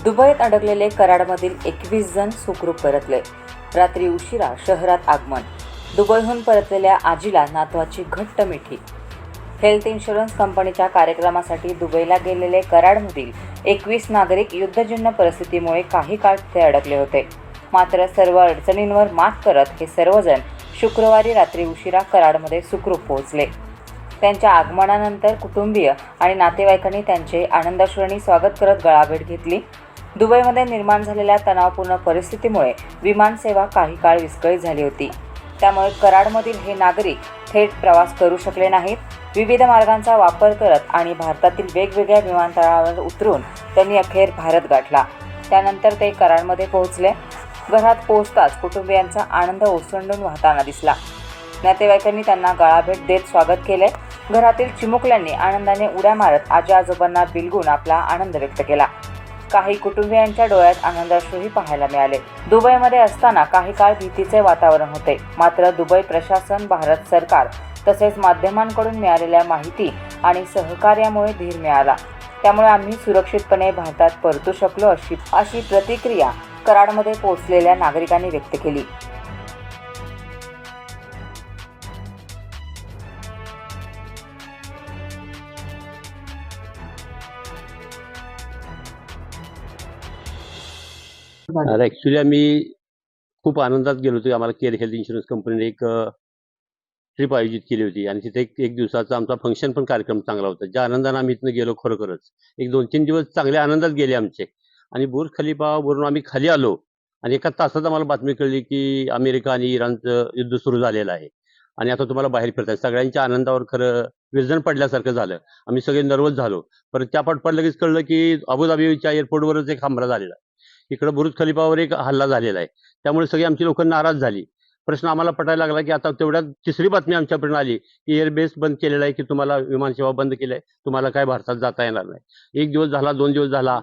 दुबईत अडकलेले कराडमधील 21 जण सुखरूप परतले. रात्री उशिरा शहरात आगमन. दुबईहून परतलेल्या आजीला नातवाची घट्ट मिठी. हेल्थ इन्शुरन्स कंपनीच्या कार्यक्रमासाठी दुबईला गेलेले कराडमधील 21 नागरिक युद्धजन्य परिस्थितीमुळे काही काळ तिथे अडकले होते. मात्र सर्व अडचणींवर मात करत हे सर्वजण शुक्रवारी रात्री उशिरा कराडमध्ये सुखरूप पोहोचले. त्यांच्या आगमनानंतर कुटुंबीय आणि नातेवाईकांनी त्यांचे आनंदाश्रूंनी स्वागत करत गळाभेट घेतली. दुबईमध्ये निर्माण झालेल्या तणावपूर्ण परिस्थितीमुळे विमानसेवा काही काळ विस्कळीत झाली होती. त्यामुळे कराडमधील हे नागरिक थेट प्रवास करू शकले नाहीत. विविध मार्गांचा वापर करत आणि भारतातील वेगवेगळ्या विमानतळावर उतरून त्यांनी अखेर भारत गाठला. त्यानंतर ते कराडमध्ये पोहोचले. घरात पोहोचताच कुटुंबियांचा आनंद ओसंडून वाहताना दिसला. नातेवाईकांनी त्यांना गळाभेट देत स्वागत केले. घरातील चिमुकल्यांनी आनंदाने उड्या मारत आजी आजोबांना बिलगून आपला आनंद व्यक्त केला. काही कुटुंबियांच्या डोळ्यात आनंदाश्रूही पाहायला मिळाले. दुबईमध्ये असताना काही काळ भीतीचे वातावरण होते. मात्र दुबई प्रशासन, भारत सरकार तसेच माध्यमांकडून मिळालेल्या माहिती आणि सहकार्यामुळे धीर मिळाला. त्यामुळे आम्ही सुरक्षितपणे भारतात परतू शकलो अशी प्रतिक्रिया कराडमध्ये पोहोचलेल्या नागरिकांनी व्यक्त केली. ॲक्च्युली आम्ही खूप आनंदात गेलो होतो. आम्हाला केअर हेल्थ इन्शुरन्स कंपनीने एक ट्रिप आयोजित केली होती आणि तिथे एक दिवसाचा आमचा फंक्शन पण कार्यक्रम चांगला होता. ज्या आनंदाने आम्ही इथनं गेलो, खरोखरच एक 2-3 दिवस चांगल्या आनंदात गेले आमचे. आणि बुर्ज खलिफावरून आम्ही खाली आलो आणि एका तासात आम्हाला बातमी कळली की अमेरिका आणि इराणचं युद्ध सुरू झालेलं आहे आणि आता तुम्हाला बाहेर फिरताय. सगळ्यांच्या आनंदावर खरं विरजण पडल्यासारखं झालं. आम्ही सगळे नर्वस झालो. परत त्या पाठोपाठ लगेच कळलं की अबुधाबीच्या एअरपोर्टवरच एक हमला झालेला आहे. इकडं बुर्ज खलिफावर एक हल्ला झालेला आहे. त्यामुळे सगळी आमची लोक नाराज झाली. प्रश्न आम्हाला पटायला लागला की आता तेवढ्यात तिसरी बातमी आमच्यापर्यंत आली की एअरबेस बंद केलेला आहे, की तुम्हाला विमानसेवा बंद केली आहे, तुम्हाला काय भारतात जाता येणार नाही. 1 दिवस झाला, 2 दिवस झाला,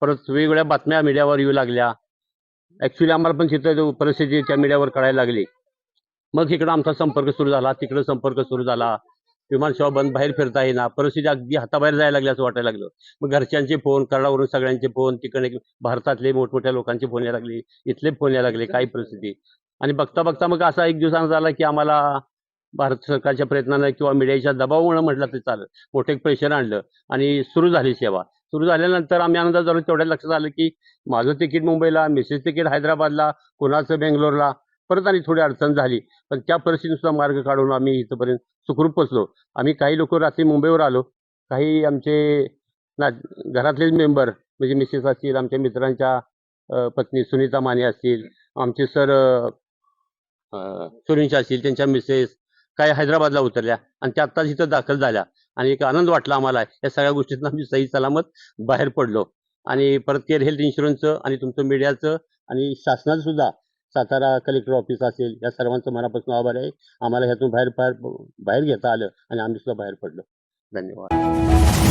परत वेगवेगळ्या बातम्या मीडियावर येऊ लागल्या. ॲक्च्युली आम्हाला पण तिथं परिस्थिती त्या मीडियावर कळायला लागली. मग इकडं आमचा संपर्क सुरू झाला, तिकडं संपर्क सुरू झाला. विमानसेवा बंद, बाहेर फिरता येईना, परिस्थिती अगदी हाताबाहेर जायला लागली असं वाटायला लागलं. मग घरच्यांचे फोन, कराडावरून सगळ्यांचे फोन, तिकडे भारतातले मोठमोठ्या लोकांचे फोन यायला लागले, इथले फोन यायला लागले, काही परिस्थिती. आणि बघता बघता मग असा एक दिवसानं झाला की आम्हाला भारत सरकारच्या प्रयत्नानं किंवा मीडियाच्या दबावामुळे म्हटलं ते चालेल, मोठं एक प्रेशर आणलं आणि सुरू झाली सेवा. सुरू झाल्यानंतर आम्ही आनंदात झालो. तेवढ्या लक्षात आलं की माझं तिकीट मुंबईला, मिसेस तिकीट हैदराबादला, कोणाचं बेंगलोरला. परत आणि थोडी अडचण झाली, पण त्या परिस्थितीनुसार मार्ग काढून आम्ही इथंपर्यंत सुखरूप पोचलो. आम्ही काही लोक रात्री मुंबईवर आलो. काही आमचे घरातलेच मेंबर म्हणजे मिसेस असतील, आमच्या मित्रांच्या पत्नी सुनीता माने असतील, आमचे सर सुरेश असतील, त्यांच्या मिसेस काही हैदराबादला उतरल्या आणि त्या आत्ताच इथं दाखल झाल्या. आणि एक आनंद वाटला आम्हाला. या सगळ्या गोष्टीतून आम्ही सही सलामत बाहेर पडलो. आणि परत केअर हेल्थ इन्शुरन्सचं आणि तुमचं मीडियाचं आणि शासनाचं सुद्धा, सातारा कलेक्टर ऑफिस असेल, या सर्वांचं मनापासून आभार आहे. आम्हाला ह्यातून बाहेर घेता आलं आणि आम्ही सुद्धा बाहेर पडलो. धन्यवाद.